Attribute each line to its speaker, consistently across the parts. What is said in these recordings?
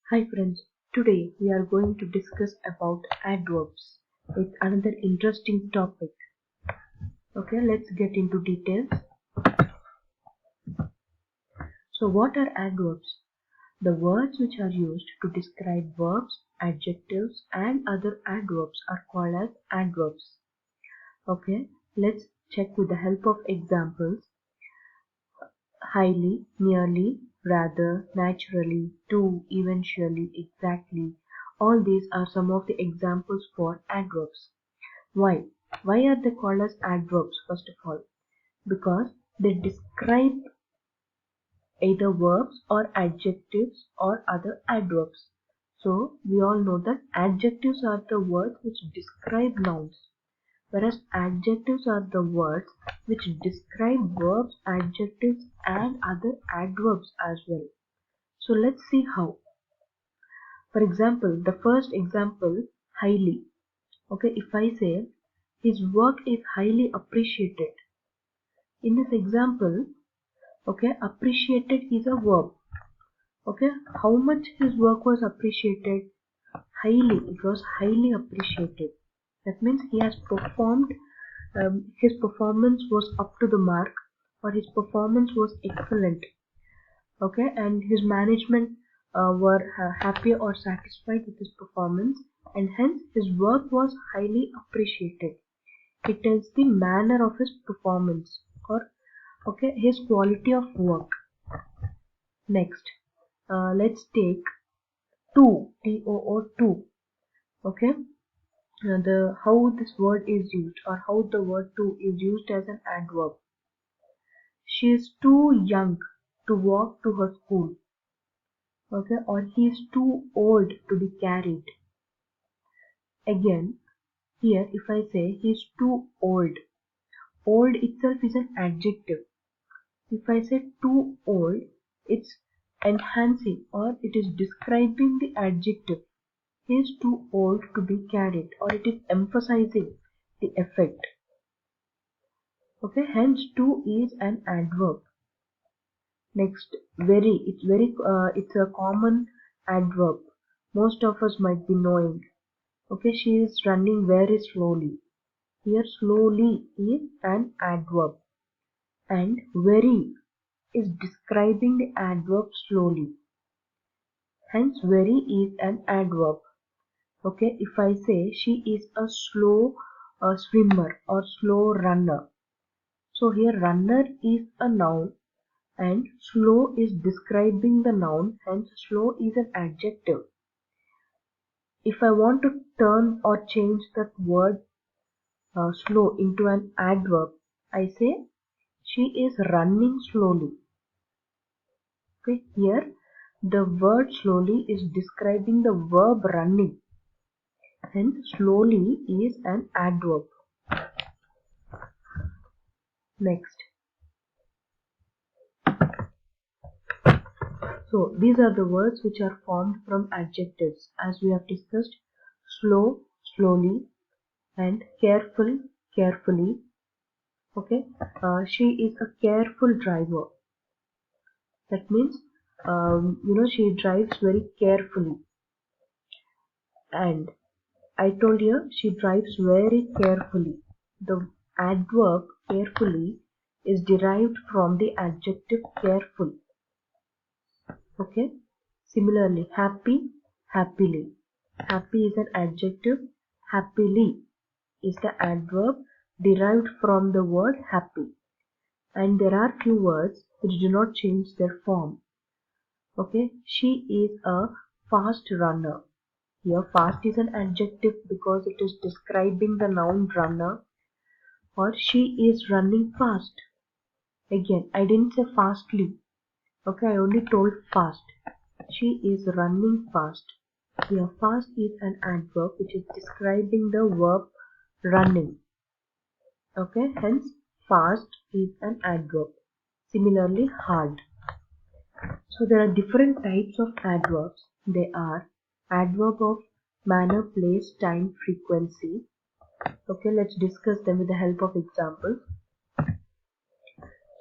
Speaker 1: Hi friends, today we are going to discuss about adverbs. It's another interesting topic. Okay, let's get into details. So what are adverbs? The words which are used to describe verbs, adjectives and other adverbs are called as adverbs. Okay, let's check with the help of examples. Highly, nearly, rather, naturally, to, eventually, exactly. All these are some of the examples for adverbs. Why? Why are they called as adverbs first of all? Because they describe either verbs or adjectives or other adverbs. So we all know that adjectives are the words which describe nouns, whereas adjectives are the words which describe verbs, adjectives and other adverbs as well. So let's see how. For example, the first example, highly. Okay, if I say his work is highly appreciated. In this example, okay, appreciated is a verb. Okay, how much his work was appreciated? Highly, it was highly appreciated. That means he has performed, his performance was up to the mark, or his performance was excellent. Okay, and his management were happy or satisfied with his performance, and hence his work was highly appreciated. It tells the manner of his performance, or okay, his quality of work. Next, let's take to, to. Okay, the how this word is used, or how the word to is used as an adverb. She is too young to walk to her school. Okay, or he is too old to be carried. Again, here if I say he is too old, old itself is an adjective. If I say too old, it's enhancing, or it is describing the adjective. He is too old to be carried, or it is emphasizing the effect. Okay, hence too is an adverb. Next, very. It's a common adverb. Most of us might be knowing. Okay, she is running very slowly. Here, slowly is an adverb, and very is describing the adverb slowly. Hence, very is an adverb. Okay, if I say she is a slow swimmer or slow runner. So here runner is a noun and slow is describing the noun, hence slow is an adjective. If I want to turn or change that word slow into an adverb, I say she is running slowly. Okay, here the word slowly is describing the verb running. Hence, slowly is an adverb. Next. So, these are the words which are formed from adjectives, as we have discussed: slow, slowly, and careful, carefully. Okay, she is a careful driver. That means, she drives very carefully. And I told you she drives very carefully. The adverb carefully is derived from the adjective careful. Okay. Similarly, happy, happily. Happy is an adjective. Happily is the adverb derived from the word happy. And there are few words which do not change their form. Okay. She is a fast runner. Here fast is an adjective because it is describing the noun runner, or she is running fast. Again, I didn't say fastly. Okay, I only told fast. She is running fast. Here fast is an adverb which is describing the verb running. Okay, hence fast is an adverb. Similarly, hard. So there are different types of adverbs. They are adverb of manner, place, time, frequency. Okay, let's discuss them with the help of examples.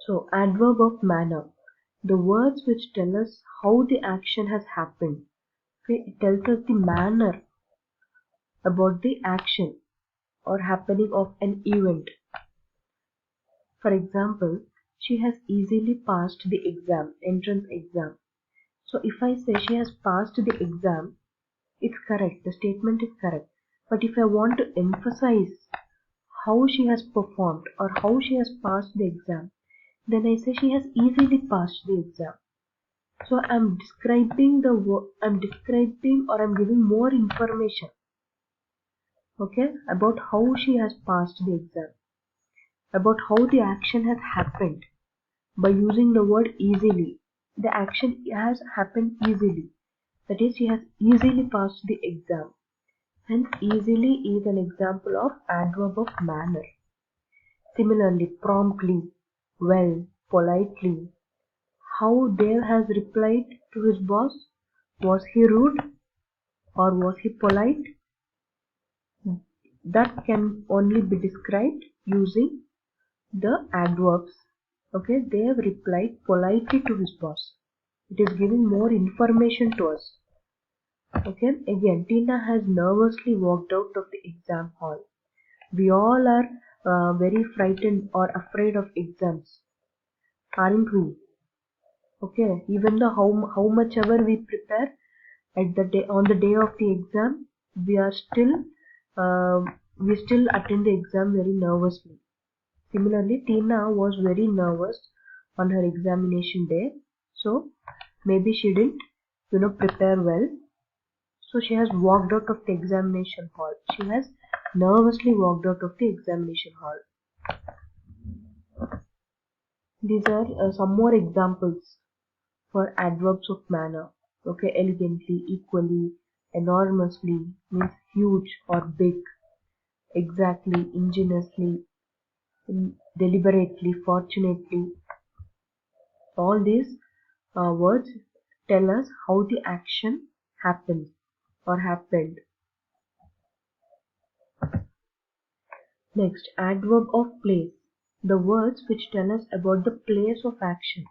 Speaker 1: So, adverb of manner. The words which tell us how the action has happened. Okay, it tells us the manner about the action or happening of an event. For example, she has easily passed the exam, entrance exam. So if I say she has passed the exam, it's correct, the statement is correct. But if I want to emphasize how she has performed or how she has passed the exam, then I say she has easily passed the exam. So I'm describing I'm describing or I'm giving more information, okay, about how she has passed the exam, about how the action has happened by using the word easily. The action has happened easily. That is, she has easily passed the exam. Hence, easily is an example of adverb of manner. Similarly, promptly, well, politely. How Dev has replied to his boss? Was he rude or was he polite? That can only be described using the adverbs. Okay, Dev replied politely to his boss. It is giving more information to us. Okay, again, Tina has nervously walked out of the exam hall. We all are very frightened or afraid of exams, aren't we? Okay, even though how much ever we prepare at the day on the day of the exam, we are still we still attend the exam very nervously. Similarly, Tina was very nervous on her examination day, so maybe she didn't, prepare well. So she has walked out of the examination hall. She has nervously walked out of the examination hall. These are some more examples for adverbs of manner. Okay, elegantly, equally, enormously means huge or big, exactly, ingeniously, deliberately, fortunately. All these words tell us how the action happened or happened. Next, adverb of place. The words which tell us about the place of action.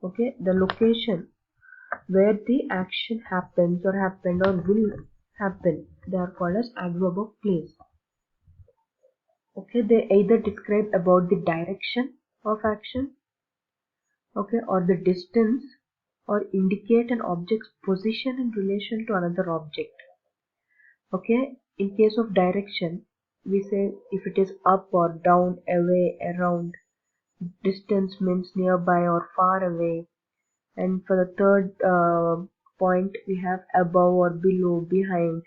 Speaker 1: Okay, the location where the action happens or happened or will happen. They are called as adverb of place. Okay, they either describe about the direction of action, okay, or the distance, or indicate an object's position in relation to another object. Okay, in case of direction, we say if it is up or down, away, around. Distance means nearby or far away. And for the third point, we have above or below, behind.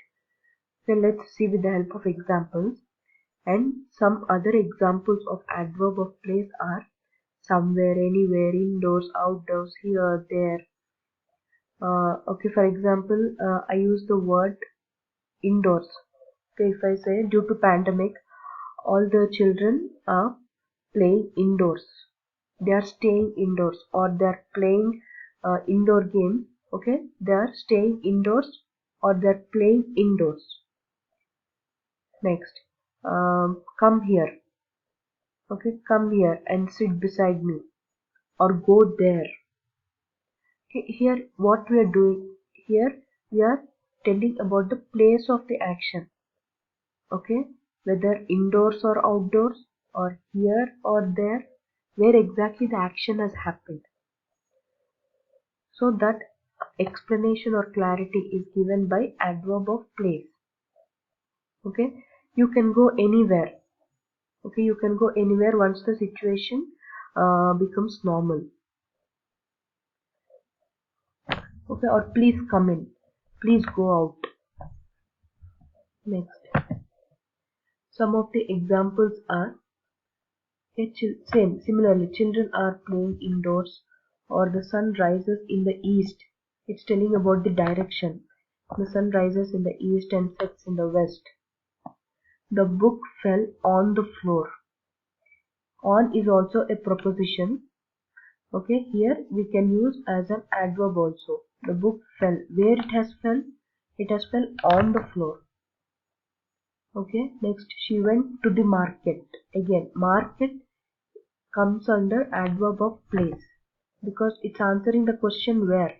Speaker 1: So let's see with the help of examples. And some other examples of adverb of place are somewhere, anywhere, indoors, outdoors, here, there. Okay, for example, I use the word indoors. Okay, if I say due to pandemic, all the children are playing indoors. They are staying indoors or they are playing indoor games. Okay, they are staying indoors or they are playing indoors. Next, come here. Okay, come here and sit beside me or go there. Here, what we are doing here, we are telling about the place of the action. Okay, whether indoors or outdoors or here or there, where exactly the action has happened. So that explanation or clarity is given by adverb of place. Okay, you can go anywhere. Okay, you can go anywhere once the situation becomes normal. Okay, or please come in, please go out. Next, some of the examples are similarly, children are playing indoors, or the sun rises in the east. It's telling about the direction. The sun rises in the east and sets in the west. The book fell on the floor. On is also a preposition. Okay, here we can use as an adverb also. The book fell. Where it has fell? It has fell on the floor. Okay, next, she went to the market. Again, market comes under adverb of place because it's answering the question where.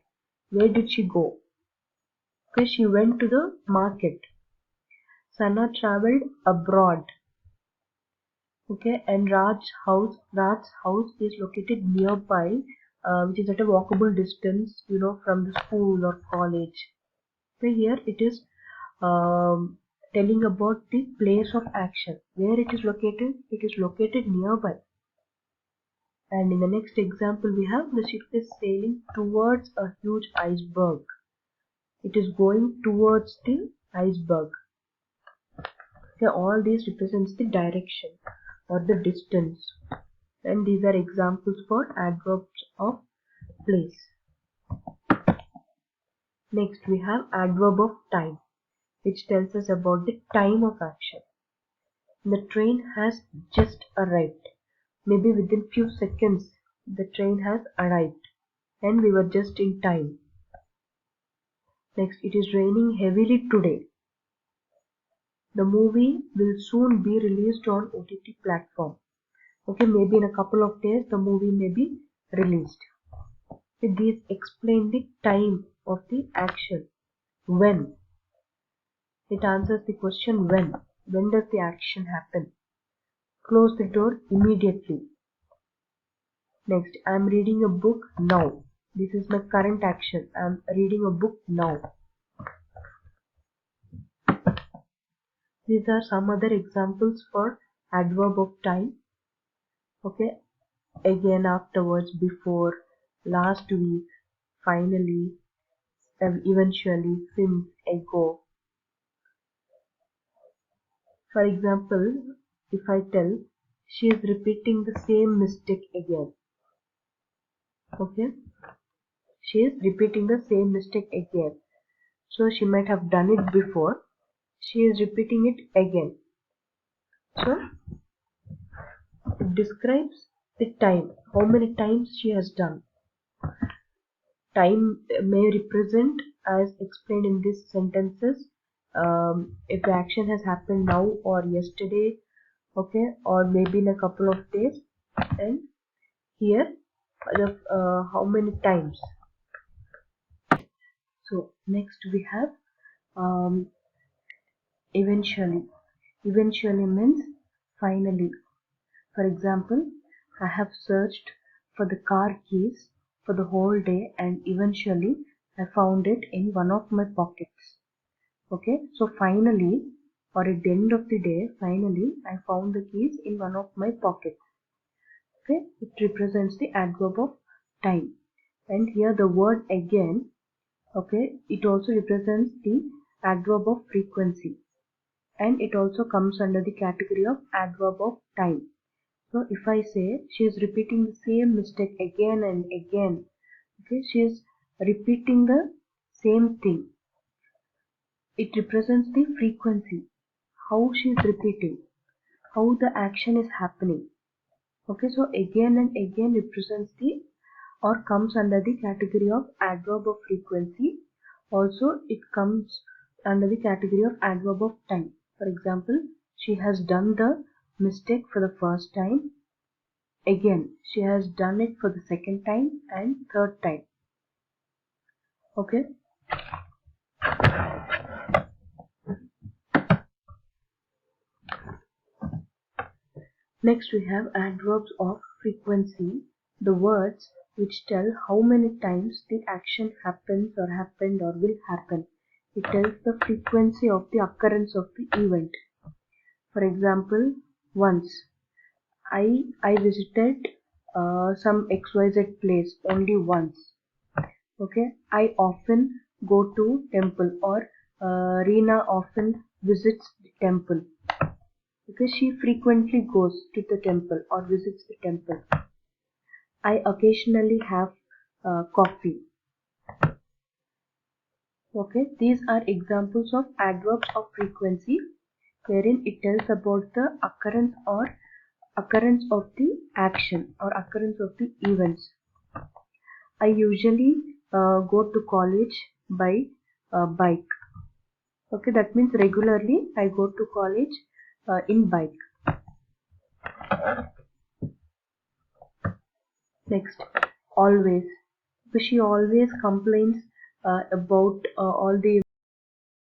Speaker 1: Where did she go? Okay, she went to the market. Sana traveled abroad. Okay, and Raj's house is located nearby, which is at a walkable distance, from the school or college. So here it is telling about the place of action. Where it is located? It is located nearby. And in the next example, we have the ship is sailing towards a huge iceberg. It is going towards the iceberg. Okay, all these represents the direction or the distance. And these are examples for adverbs of place. Next, we have adverb of time, which tells us about the time of action. The train has just arrived. Maybe within few seconds, the train has arrived and we were just in time. Next, it is raining heavily today. The movie will soon be released on OTT platform. Okay, maybe in a couple of days the movie may be released. These explain the time of the action. When? It answers the question when. When does the action happen? Close the door immediately. Next, I am reading a book now. This is my current action. I am reading a book now. These are some other examples for adverb of time. Okay, again, afterwards, before, last week, finally, eventually, since, ago. For example, if I tell she is repeating the same mistake again. Okay, she is repeating the same mistake again. So she might have done it before. She is repeating it again. So it describes the time, how many times she has done. Time may represent, as explained in these sentences, if the action has happened now or yesterday, okay, or maybe in a couple of days. And here, how many times. So next we have eventually. Eventually means finally. For example, I have searched for the car keys for the whole day and eventually I found it in one of my pockets. Okay, so finally, or at the end of the day, finally I found the keys in one of my pockets. Okay, it represents the adverb of time. And here the word again, okay, it also represents the adverb of frequency. And it also comes under the category of adverb of time. So if I say she is repeating the same mistake again and again, okay, she is repeating the same thing. It represents the frequency, how she is repeating, how the action is happening. Okay, so again and again represents the or comes under the category of adverb of frequency. Also, it comes under the category of adverb of time. For example, she has done the mistake for the first time. Again, she has done it for the second time and third time. Okay. Next we have adverbs of frequency, the words which tell how many times the action happens or happened or will happen. It tells the frequency of the occurrence of the event. For example, once. I visited some XYZ place only once. Okay, I often go to temple, or Reena often visits the temple. Because she frequently goes to the temple or visits the temple. I occasionally have coffee. Okay, these are examples of adverbs of frequency, wherein it tells about the occurrence of the action or occurrence of the events. I usually go to college by bike. Okay, that means regularly I go to college in bike. Next, always. Because she always complains about all the